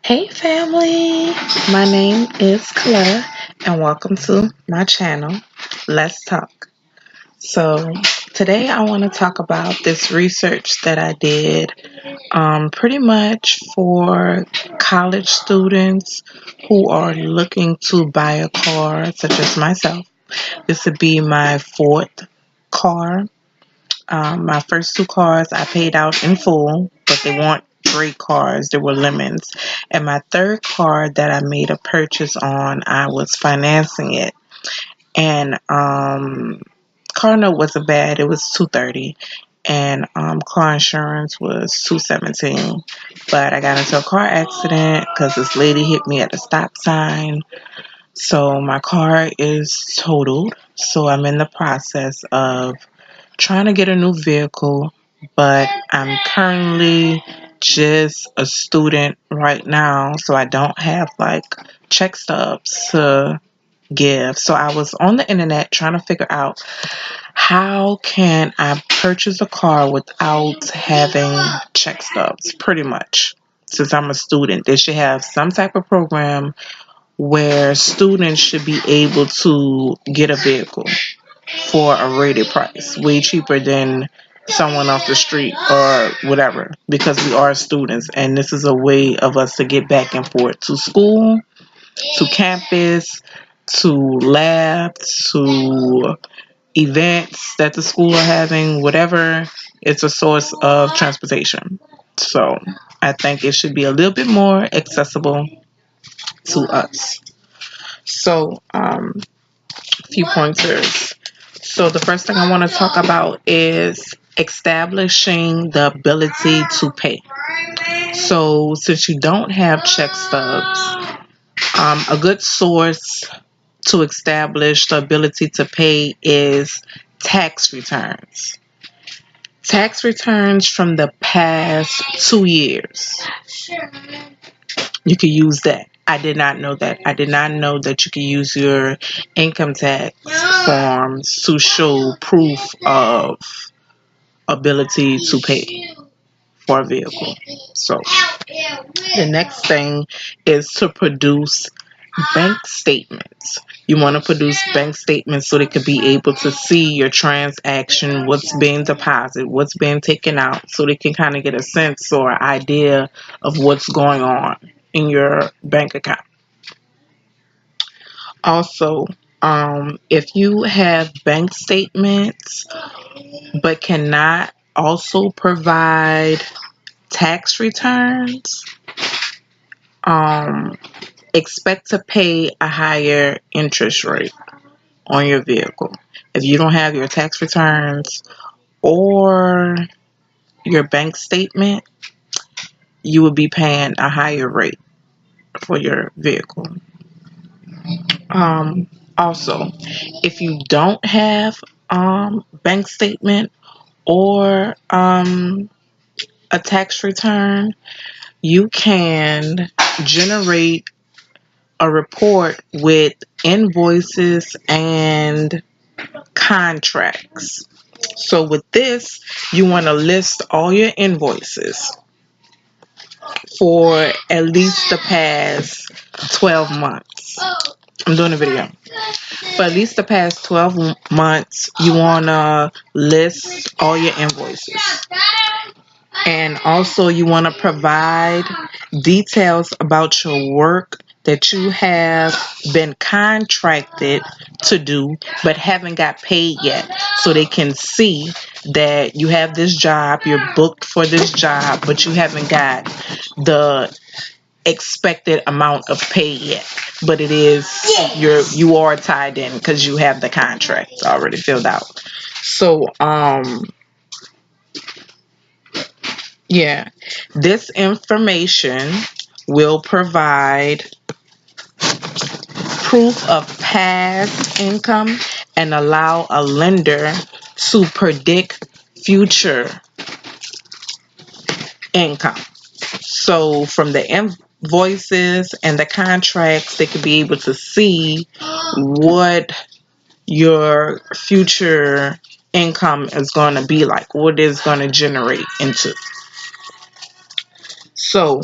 Hey family, my name is Claire and welcome to my channel, Let's Talk. So today I want to talk about this research that I did pretty much for college students who are looking to buy a car such as myself. This would be my fourth car. My first two cars I paid out in full, but they weren't great cars, they were lemons. And my third car that I made a purchase on, I was financing it. And car note wasn't bad, it was 230, and car insurance was 217. But I got into a car accident because this lady hit me at a stop sign. So my car is totaled. So I'm in the process of trying to get a new vehicle, but I'm currently just a student right now, so I don't have like check stubs to give. So I was on the internet trying to figure out how can I purchase a car without having check stubs, pretty much. Since I'm a student, they should have some type of program where students should be able to get a vehicle for a rated price, way cheaper than someone off the street or whatever, because we are students and this is a way of us to get back and forth to school, to campus, to lab, to events that the school are having, whatever. It's a source of transportation. So I think it should be a little bit more accessible to us. So a few pointers. So the first thing I want to talk about is establishing the ability to pay. So since you don't have check stubs, a good source to establish the ability to pay is tax returns. Tax returns from the past 2 years. You can use that. I did not know that. I did not know that you can use your income tax forms to show proof of ability to pay for a vehicle. So the next thing is to produce bank statements. You want to produce bank statements so they could be able to see your transaction, what's being deposited, what's being taken out, so they can kind of get a sense or idea of what's going on in your bank account. Also, if you have bank statements but cannot also provide tax returns, um, expect to pay a higher interest rate on your vehicle. If you don't have your tax returns or your bank statement, you will be paying a higher rate for your vehicle. Um, Also, if you don't have bank statement or a tax return, you can generate a report with invoices and contracts. So with this, you want to list all your invoices for at least the past 12 months. I'm doing a video. For at least the past 12 months, you want to list all your invoices. And also, you want to provide details about your work that you have been contracted to do but haven't got paid yet, so they can see that you have this job, you're booked for this job, but you haven't got the expected amount of pay yet, but it is, you are tied in because you have the contract already filled out. So yeah, this information will provide proof of past income and allow a lender to predict future income. So from the invoices and the contracts, they could be able to see what your future income is going to be like, what it's going to generate into. So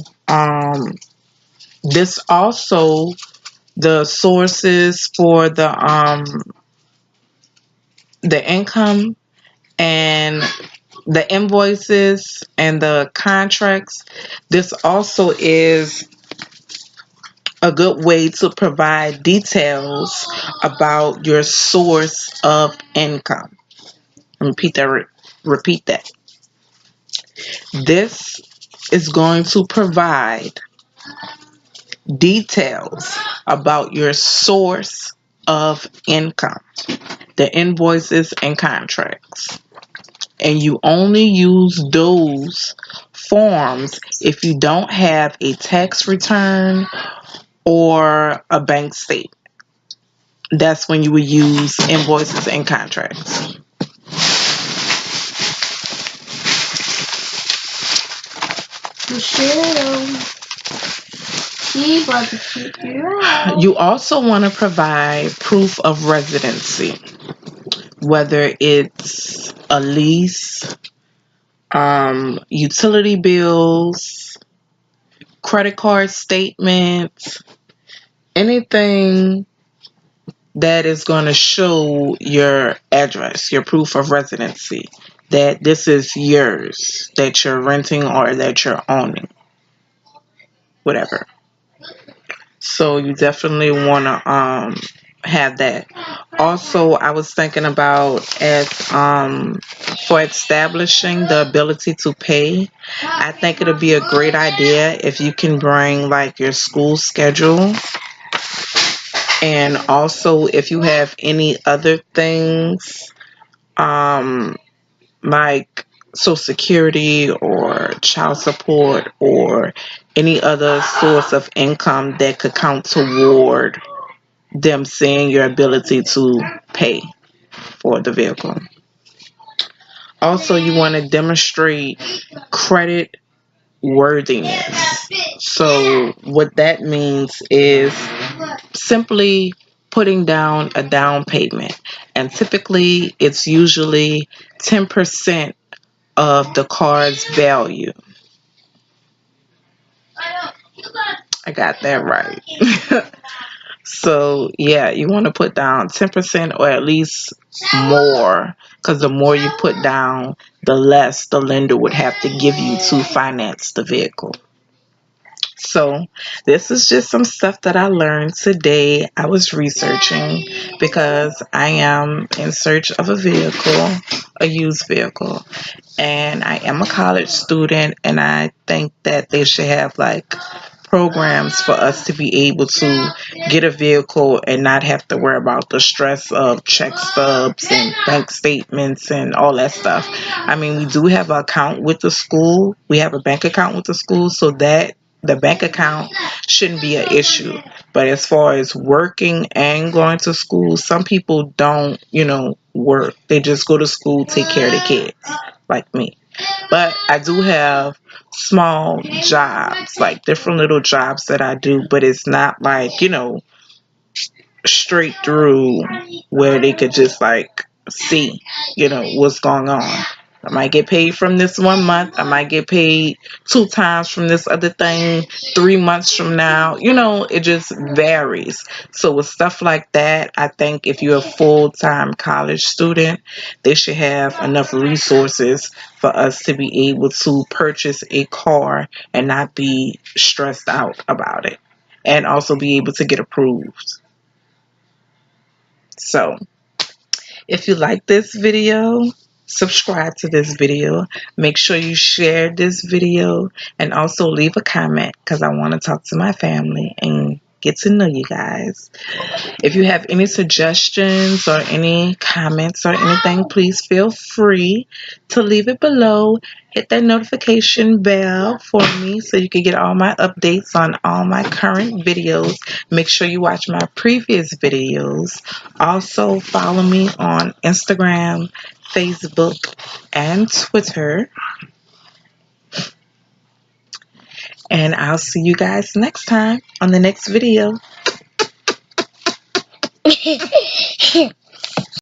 This also the sources for the income and the invoices and the contracts. This also is a good way to provide details about your source of income. Repeat that. Repeat that. This is going to provide details about your source of income, the invoices and contracts. And you only use those forms if you don't have a tax return or a bank statement. That's when you would use invoices and contracts. You also want to provide proof of residency, whether it's a lease, utility bills, credit card statements, anything that is going to show your address, your proof of residency, that this is yours, that you're renting or that you're owning, whatever. So you definitely want to have that. Also, I was thinking about as for establishing the ability to pay, I think it'll be a great idea if you can bring like your school schedule, and also if you have any other things like Social Security or child support or any other source of income that could count toward them seeing your ability to pay for the vehicle. Also, you want to demonstrate credit worthiness. So what that means is simply putting down a down payment, and typically it's usually 10% of the car's value. I got that right. So yeah, you want to put down 10% or at least more, because the more you put down, the less the lender would have to give you to finance the vehicle. So this is just some stuff that I learned today. I was researching because I am in search of a vehicle, a used vehicle, and I am a college student, and I think that they should have like programs for us to be able to get a vehicle and not have to worry about the stress of check stubs and bank statements and all that stuff. I mean, we do have an account with the school. We have a bank account with the school, so that the bank account shouldn't be an issue. But as far as working and going to school, some people don't, work. They just go to school, take care of the kids, like me. But I do have small jobs, like different little jobs that I do, but it's not like, straight through where they could just like see, what's going on. I might get paid from this one month. I might get paid 2 times from this other thing 3 months from now. It just varies. So with stuff like that, I think if you're a full-time college student, they should have enough resources for us to be able to purchase a car and not be stressed out about it, and also be able to get approved. So if you like this video, subscribe to this video. Make sure you share this video and also leave a comment, because I want to talk to my family and get to know you guys. If you have any suggestions or any comments or anything, please feel free to leave it below. Hit that notification bell for me so you can get all my updates on all my current videos. Make sure you watch my previous videos. Also follow me on Instagram, Facebook, and Twitter. And I'll see you guys next time on the next video.